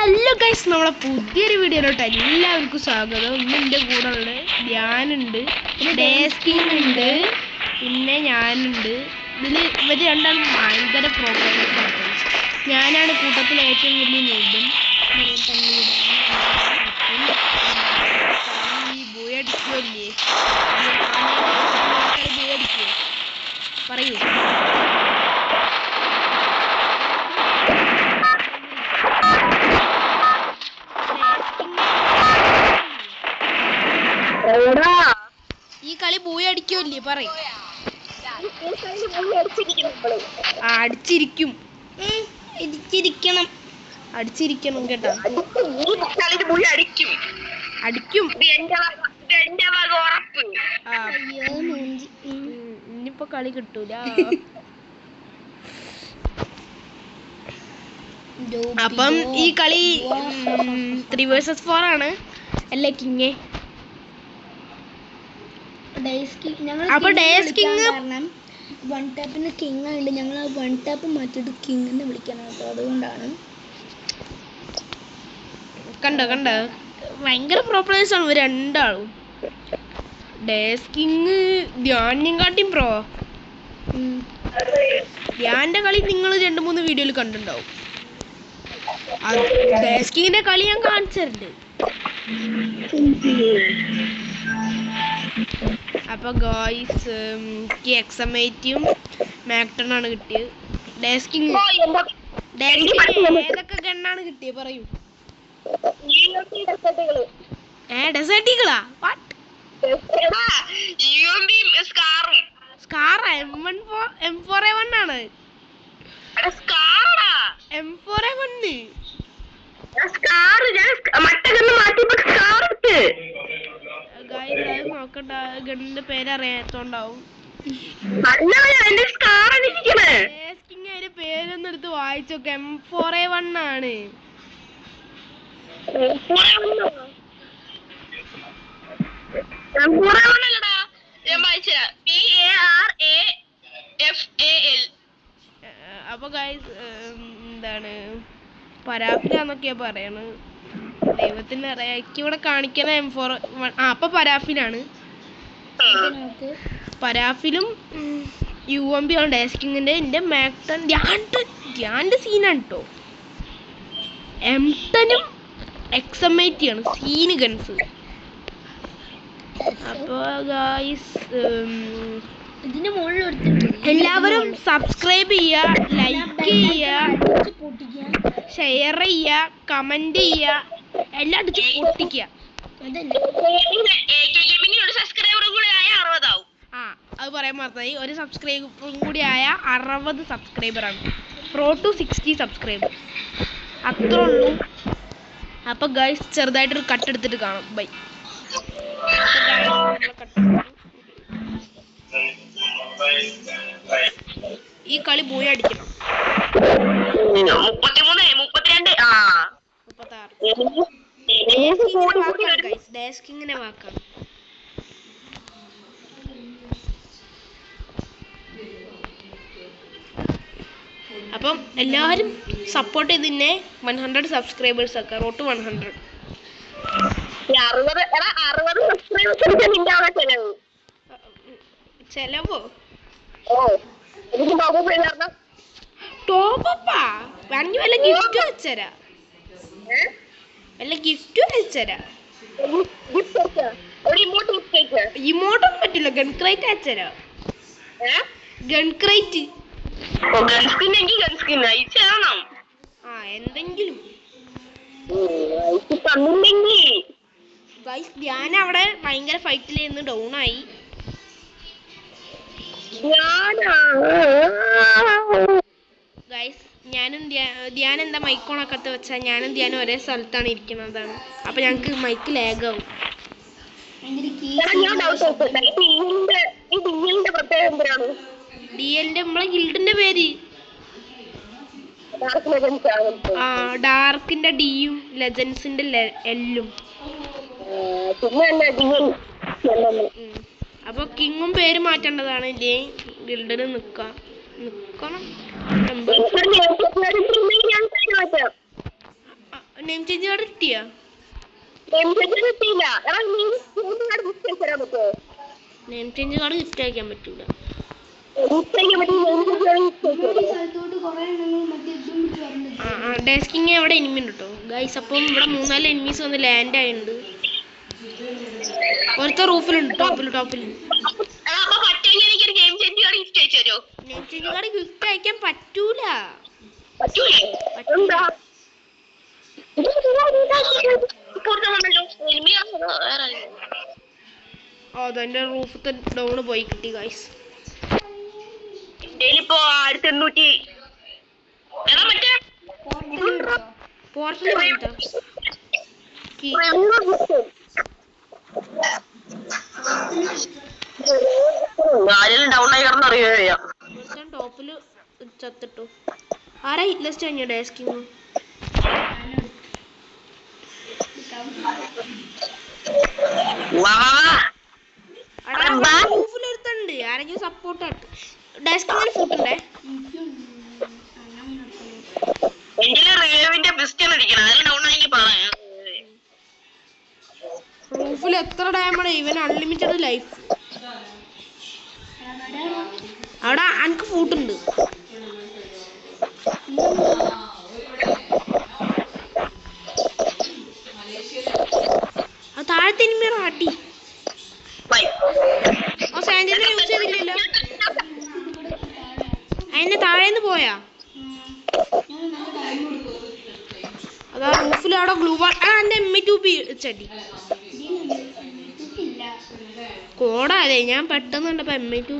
Hello guys, നമ്മളെ പുതിയൊരു വീഡിയോയിലോട്ട് എല്ലാവർക്കും സ്വാഗതം. ഇന്ന് എൻ്റെ കൂടെ ഉള്ള ധ്യാനുണ്ട്, ഡേസ്കിങ് ഉണ്ട്, പിന്നെ ഞാനുണ്ട്. ഇവർ രണ്ടാളും ഭയങ്കര പ്രോബ്ലംസ്. ഞാനാണ് കൂട്ടത്തിൽ ഏറ്റവും വലിയ നോബും. ബോയടിക്കുമല്ലേ? ബോയടിക്കുമോ? പറയൂ. ഈ കളി ബൂയി അടിക്കുമല്ലേ? പറയും. അടിച്ചിരിക്കും, അടിച്ചിരിക്കണം കേട്ടോ. അടിക്കും. ഇനിയിപ്പോ കളി കിട്ടൂല. അപ്പം ഈ കളി 3 vs 4 ആണ് അല്ലേ കിങ്ങേ? അപ്പൊ ഡേസ് കിങ് വൺ ടാപ്പിന് കിങ് ആയിട്ട് ഞങ്ങൾ ആ വൺ ടാപ്പ് മാറ്റിയിട്ട് കിങ് എന്ന് വിളിക്കണം കേട്ടോ. അതുകൊണ്ടാണ് കണ്ട ഭയങ്കര പ്രോപ്ലേഴ്സ് ആണ് ഇവർ രണ്ടാളും. ഡേസ് കിങ് ധ്യാനും കാട്ടിയും പ്രോ. ധ്യാന്റെ കളി നിങ്ങൾ 2-3 വീഡിയോയിൽ കണ്ടിട്ടുണ്ടാവും. ഡേസ് കിങ്ങിന്റെ കളി ഞാൻ കാണിച്ചിട്ടുണ്ട്. അപ്പൊ ഗോയ്സ്, എനിക്ക് എക്സമേറ്റും മാക്ടൺ ആണ് കിട്ടിയത്. ഡേസ് കിങ് ഏതൊക്കെ ഗണ്ണാണ് കിട്ടിയത് പറയൂ. ഡെസേർട്ടികളാ? സ്കാർ M4A1 ആണ്. M4A1 ഗൈസ്, അത് നോക്കണ്ട. ഗണ്ണിന്റെ പേരറിയാത്തോണ്ടാവും. അതിന്റെ പേരൊന്നും എടുത്ത് വായിച്ചോക്കെ. M4A1 ആണ്. അപ്പൊ ഗൈസ്, എന്താണ് പരാഫിലാന്നൊക്കെയാ പറയണത്. ദൈവത്തിന് അറിയാം. ഇവിടെ കാണിക്കുന്ന M4A1. അപ്പൊ പരാഫിലാണ്. പരാഫിലും UMP ആണ് ഡേസ്കിങ്ങിന്റെ. എന്റെ മാക്ടൺ ധ്യാന്റെ സീനാണ് കേട്ടോ. M10ഉം XM80 ആണ് സീന് ഗൺസ്. അപ്പൊ ഗായ്സ്, ഇതിന്റെ മുകളിൽ എല്ലാവരും സബ്സ്ക്രൈബ് ചെയ്യുക, ലൈക്ക് ചെയ്യുക, ഷെയർ ചെയ്യുക, കമന്റ് ചെയ്യുക, എല്ലാം അടിച്ച് പൊട്ടിക്കുക. അത് പറയാൻ മറന്നായി. ഒരു സബ്സ്ക്രൈബറും കൂടി ആയ 60 സബ്സ്ക്രൈബറാണ്. Pro to 60 subscriber. അത്രേ ഉള്ളൂ. അപ്പൊ ഗൈസ്, ചെറുതായിട്ടൊരു കട്ട് എടുത്തിട്ട് കാണാം. ബൈ. ഈ കളി പോയി അടിക്കണം. 36 ഡേസ്കിങ്ങിനെ വാക്കാം. അപ്പം എല്ലാവരും സപ്പോർട്ട് ചെയ്തിന്നെ. 100 സബ്സ്ക്രൈബേഴ്സ് ഒക്കെ. റോട്ട് 100. ചെലവോ? ടോപ്പാ വേണമെങ്കിൽ വല്ല ഗിഫ്റ്റ് വെച്ചരാ. ഇമോട്ടൊന്നും പറ്റില്ല. ഗൺ ക്രൈറ്റ് അയച്ചരാ. ഗൺ ക്രൈറ്റ് എന്തെങ്കിലും. ഗൈസ്, ഞാൻ അവിടെ ഭയങ്കര ഫൈറ്റിലായിരുന്നു. ഡൗൺ ആയി. ഗൈസ്, ഞാനും ധ്യാൻ എന്താ മൈക്കോണൊക്കത്ത് വെച്ചാൽ ഞാനും ധ്യാനും ഒരേ സ്ഥലത്താണ് ഇരിക്കുന്നതാണ്. അപ്പൊ ഞങ്ങക്ക് മൈക്ക് ലാഗാവും. DLന്റെ നമ്മളെ ഗിൽഡിന്റെ പേര് ഡാർക്കിന്റെ Dയും ലെജൻസിന്റെ Lഉം. അപ്പൊ കിങ്ങും പേര് മാറ്റേണ്ടതാണ്. ഇല്ലേ ഗിൽഡിന് നിക്കണം. നെയിം ചേഞ്ച് കാർഡ് കിട്ടിയാ? നെയിം ചേഞ്ച് കാർഡ് ഗിഫ്റ്റ് അയക്കാൻ പറ്റൂല. ഡെസ്കിങ് അവിടെ എനിമി ഉണ്ട് കേട്ടോ ഗൈസ്. അപ്പം ഇവിടെ 3-4 എനിമീസ് വന്ന് ലാൻഡ് ആയിട്ടുണ്ട്. ഒരുത്ത റൂഫിലുണ്ട്, ടോപ്പിൽ. നെയിം ചേഞ്ച് കാർഡ് ഗിഫ്റ്റ് അയക്കാൻ പറ്റൂല. അതെന്റെ റൂഫത്തെ ഡൗണ് പോയി കിട്ടി ഗൈസ്. പോർട്ടൽ വാങ്ങിട്ടാ ടോപ്പില് ചത്തിട്ടു. ആരാ ഹിറ്റ്ലിസ്റ്റ് കഴിഞ്ഞ ഡെസ്കിങ്? റൂഫിലൊരുത്തുണ്ട്. ആരെങ്കിലും സപ്പോർട്ട് ആയിട്ട് ഡെസ്കിങ്ങിന് ഫുട്ടുണ്ടേ. റൂഫിൽ എത്ര ഡയമണ്ട്? ഇവൻ അൺലിമിറ്റഡ് ലൈഫ്. അവിടെ എനിക്ക് ഫുട്ടുണ്ട്. താഴത്തെ എനിമി റാട്ടി. സാൻഡിനെ യൂസ് ചെയ്തില്ലല്ലോ. അതിന്റെ താഴേന്ന് പോയാ? അതാ റൂഫിൽ അവിടെ ഗ്ലൂ വാൾ. എന്റെ M2 ചെടി കോടാതെ ഞാൻ പെട്ടെന്ന് കണ്ടപ്പോ M2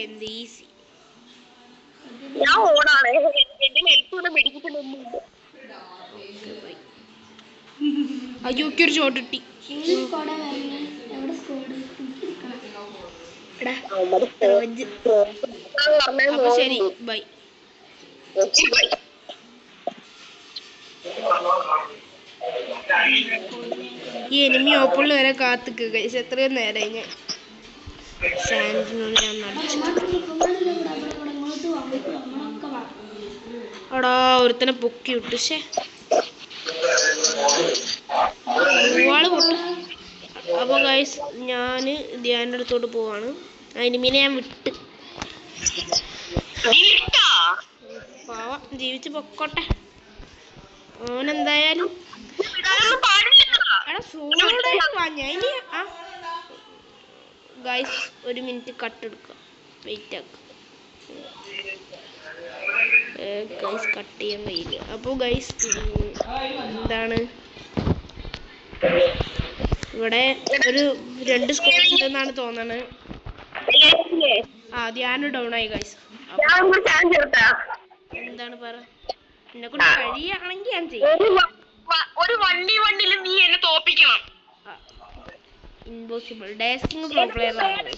എന്ത് ഈസി. അയ്യോക്കൊരു ഷോട്ട് കിട്ടി. അപ്പൊ ശരി, ബൈ. ഈ എനിമി ഓപ്പണിൽ വരെ കാത്തിക്ക് കഴിച്ച് എത്രയും നേരമായി ഞാൻ സാൻഡിനോട് ഞാൻ അടാ ഒരുത്തനെ പൊക്കി വിട്ടു. ശേ അപ്പൊ ഗൈസ് ഞാന് ധ്യാൻ്റെ അടുത്തോട്ട് പോവാണ്. എനിമീനെ ഞാൻ വിട്ട്. പാവ ജീവിച്ച് പൊക്കോട്ടെ. ഓനെന്തായാലും ഗൈസ് 1 മിനിറ്റ് കട്ടെടുക്കാം. വെയിറ്റ് ആക്കാം ഗൈസ്. കട്ട് ചെയ്യാൻ കഴിയില്ല. അപ്പോൾ ഗൈസ് എന്താണ് ഇവിടെ ഒരു 2 സ്കോർ ഉണ്ടെന്നാണ് തോന്നണത്. ധ്യാനം ഡൗൺ ആയി ഗൈസ്. എന്താണ് പറ? എന്നെ കൊണ്ട് കഴിയാണെങ്കിൽ ഞാൻ ചെയ്യും. ഇമ്പോസിബിൾ. ഡേസ്കിങ് പ്രോ പ്ലെയർ ആണ്.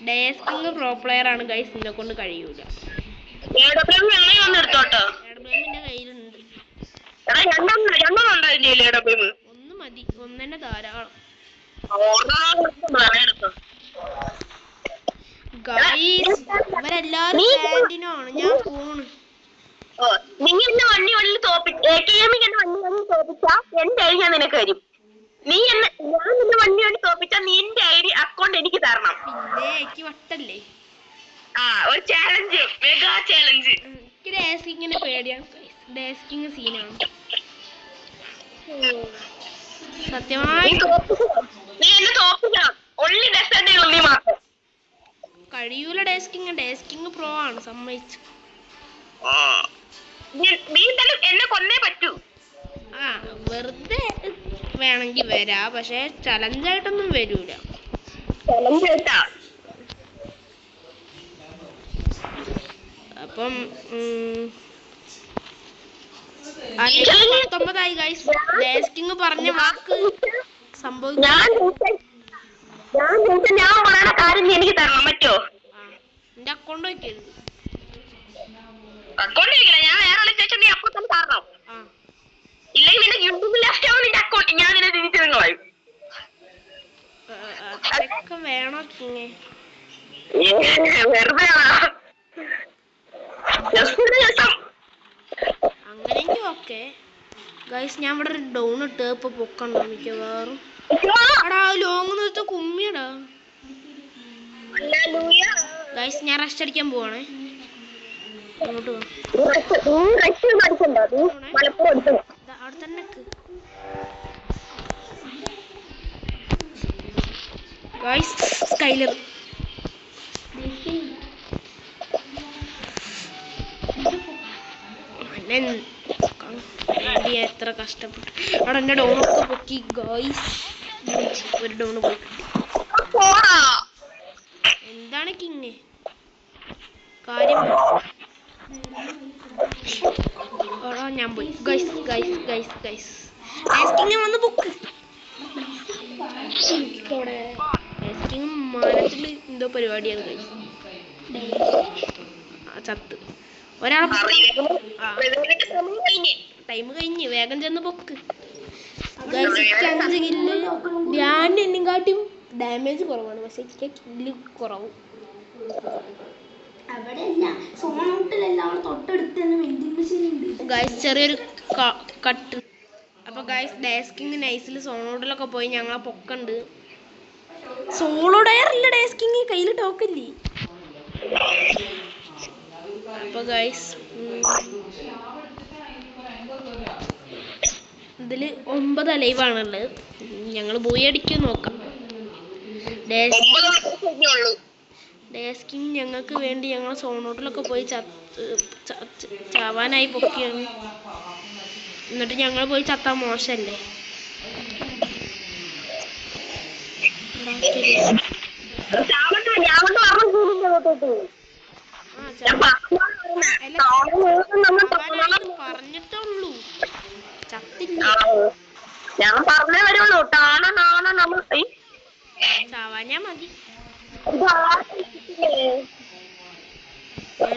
ഡേസ്കിങ് പ്രോ പ്ലെയർ ആണ് ഗൈസ്. എന്നെ കൊണ്ട് കഴിയൂല. എന്റെ കയ്യിലുണ്ട്. 1 മതി. 1 തന്നെ ധാരാളം. ഗൈസ് ഇവരെല്ലാരും സാൻഡിനാണ്. ഞാൻ പോണ്. നിങ്ങൾ എന്നെ വണ്ടി തോപ്പിച്ചാ എന്റെ ഐഡി ഞാൻ നിനക്ക് തരും. ഞാൻ നിന്നെ വണ്ടി തോപ്പിച്ചാ നിന്റെ ഐഡി അക്കൗണ്ട് എനിക്ക് തരണം. പിന്നെ എനിക്ക് വട്ടല്ലേ. ഒരു ചാലഞ്ച്, മെഗാ ചാലഞ്ച്. എനിക്ക് ഡേസ്കിങ്ങിനെ പേടിയാണ്. ഡേസ്കിങ് സീനാണ് സത്യമായി. നീ എന്നെ തോപ്പിക്കണം. ഒള്ളി ഡെസ്റ്റിന്റെ ഉള്ളിൽ മാത്രം കഴിയൂല. ഡേസ്കിങ് പ്രോ ആണ്, സമ്മതിച്ചു. നീ എന്നെ കൊന്നേ പറ്റൂ. വെറുതെ വേണമെങ്കിൽ വരാ, പക്ഷെ ചലഞ്ചായിട്ടൊന്നും വരൂല. അപ്പം 19 ഗൈസ്. ഡേസ്കിങ് പറഞ്ഞ വാക്ക് സംഭവിക്കും. ഞാൻ പറയണ കാര്യം നീ എനിക്ക് തരണം പറ്റോ? എന്റെ അക്കൗണ്ട് വയ്ക്കരുത്. അക്കൗണ്ട് വയ്ക്കില്ല. ഞാൻ വേറെ ശേഷം നീ അപ്പൊ തന്നെ തരണം. ഇല്ലെങ്കിൽ നിന്റെ യൂട്യൂബിൽ ലാസ്റ്റ് ആവും നിന്റെ അക്കൗണ്ട്. ഞാൻ നിന്നെ തിരിച്ചു നിങ്ങളായി അതൊക്കെ വേണോ കിങ്ങേ? വെറുതെ അങ്ങനെയെങ്കിൽ ഓക്കെ ഗൈസ്. ഞാൻ ഇവിടെ ഒരു ഡൗൺ ഇട്ട് ഇപ്പൊ പൊക്കണ്ടോ മിക്കവാറും. എടാ ലോങ് വെച്ചാൽ കുമ്മിയടാ ഗൈസ്. ഞാൻ റെസ്റ്റ് അടിക്കാൻ പോവാണേ. അങ്ങോട്ട് അവിടെ തന്നെ ഗൈസ്. സ്കൈലർ എത്ര കഷ്ടപ്പെട്ടു. അവിടെ എന്റെ ഡൗണൊക്കെ പൊക്കി ഗൈസ്. ഒരു ഡൗണ് പോയി കിട്ടി. എന്താണ് കിങ് കാര്യം? ഞാൻ പോയി guys guys guys guys. King വന്ന് പൊക്ക്. കിങ് മാനത്തില് എന്തോ പരിപാടിയാണ് ഗൈസ്. ചത്ത് ഒരാൾ. ടൈം കഴിഞ്ഞ് വേഗം ചെന്ന് പൊക്ക് ഗൈസ്. 5 കില്ല്. ഞാൻ എന്നും കാട്ടിയും ഡാമേജ് കുറവാണ്, പക്ഷെ എനിക്ക് കില്ല് കുറവ്. ഗൈസ് ചെറിയൊരു കട്ട്. അപ്പൊ ഗൈസ് ഡേസ്കിങ് നൈസിൽ സോണോട്ടിലൊക്കെ പോയി ഞങ്ങളെ പൊക്കണ്ട്. സോളോ ഡയർ ഇല്ല ഡേസ്കിങ് കയ്യിൽ ടോക്കില്ലേ. അപ്പൊ ഗൈസ് ഇതില് 9 ലൈവാണുള്ളത്. ഞങ്ങൾ പോയി അടിക്കാൻ നോക്കാം. ഡേസ്കിങ് ഞങ്ങൾക്ക് വേണ്ടി ഞങ്ങൾ സോണോട്ടിലൊക്കെ പോയി ചാവാനായി പൊക്കിയാണ്. എന്നിട്ട് ഞങ്ങൾ പോയി ചത്താൻ മോശല്ലേ. പറഞ്ഞിട്ടുള്ളൂ ചത്തില്ല. ഞാൻ പറഞ്ഞേ വരുള്ളൂ. ചാവാഞ്ഞാ മതി.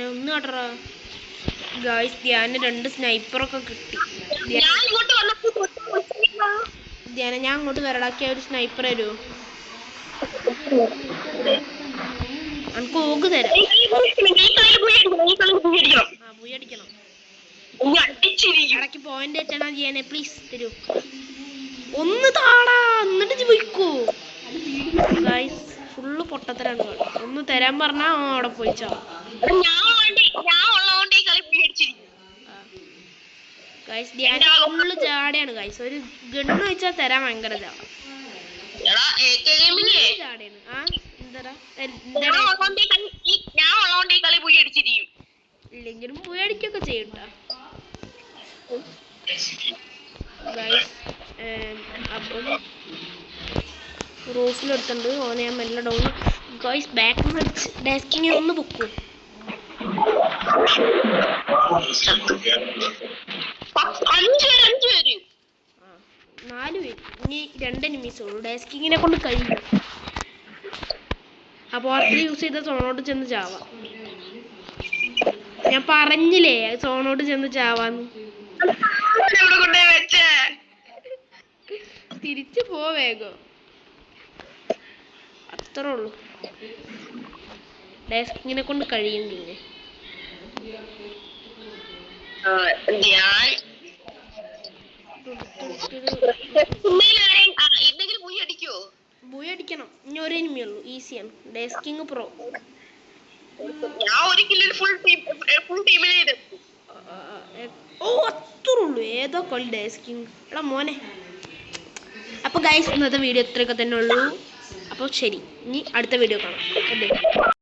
ഒന്ന് കേട്ടറാ ഗായ്സ്. ധ്യാന 2 സ്നൈപ്പറൊക്കെ കിട്ടി. ധ്യാന ഞാൻ അങ്ങോട്ട് വരടാക്കിയ ഒരു സ്നൈപ്പർ തരുമോ? എനിക്ക് ഓഗ് തരാം. പോയി അടിക്കണം. ഇടയ്ക്ക് പോയിന്റ് എത്തണം ധ്യാനെ പ്ലീസ് തരൂ. ഒന്ന് താടാ എന്നിട്ട് പോയിക്കോ ഗായ്സ്. ഫുള്ള് പൊട്ടത്തരാണ്. ഒന്ന് തരാൻ പറഞ്ഞാ അവിടെ പോയി ചാവും ഗൈസ്. ധ്യാന ഫുള്ള് ചാടയാണ് ഗൈസ്. ഒരു ഗണ്ണ് വെച്ചാൽ തരാൻ ഭയങ്കര ചാടാണ്. ഇല്ലെങ്കിലും പോയി അടിക്കൊക്കെ ചെയ്യട്ടാ ഗൈസ്. അപ്പം റോഫിലെടുത്തുണ്ട് ഓനെ ഞാൻ മെല്ലെ ഡൗൺ ഗൈസ്. ബാക്ക് അടിച്ച് ഡെസ്കിനെ ഒന്ന് പൊക്കും. 4 പേര്. ഇനി 2 എനിമീസ് ഉള്ളൂ. ഡെസ്കിങ്ങിനെ കൊണ്ട് കഴിയും. അപ്പോൾ ഓർത്തിൽ യൂസ് ചെയ്ത സോണോട്ട് ചെന്ന് ചാവാം. ഞാൻ പറഞ്ഞില്ലേ സോണോട്ട് ചെന്ന് ചാവാന്ന്. തിരിച്ചു പോ വേഗം. അത്രേ ഉള്ളൂ. ഡെസ്കിങ്ങിനെ കൊണ്ട് കഴിയും. പിന്നെ ബൂയി അടിക്കണം. ഇനി ഒരു എനിമിയുള്ളൂ. ഈസിയാണ്. ഡെസ്കിങ് പ്രോ. ഓ അത്രേ ഉള്ളൂ. ഏതോ കളി ഡെസ്കിങ്. എടാ മോനെ. അപ്പോൾ ഗൈസ് ഇന്നത്തെ വീഡിയോ ഇത്രയൊക്കെ തന്നെ ഉള്ളൂ. അപ്പോൾ ശരി, ഇനി അടുത്ത വീഡിയോ കാണാം.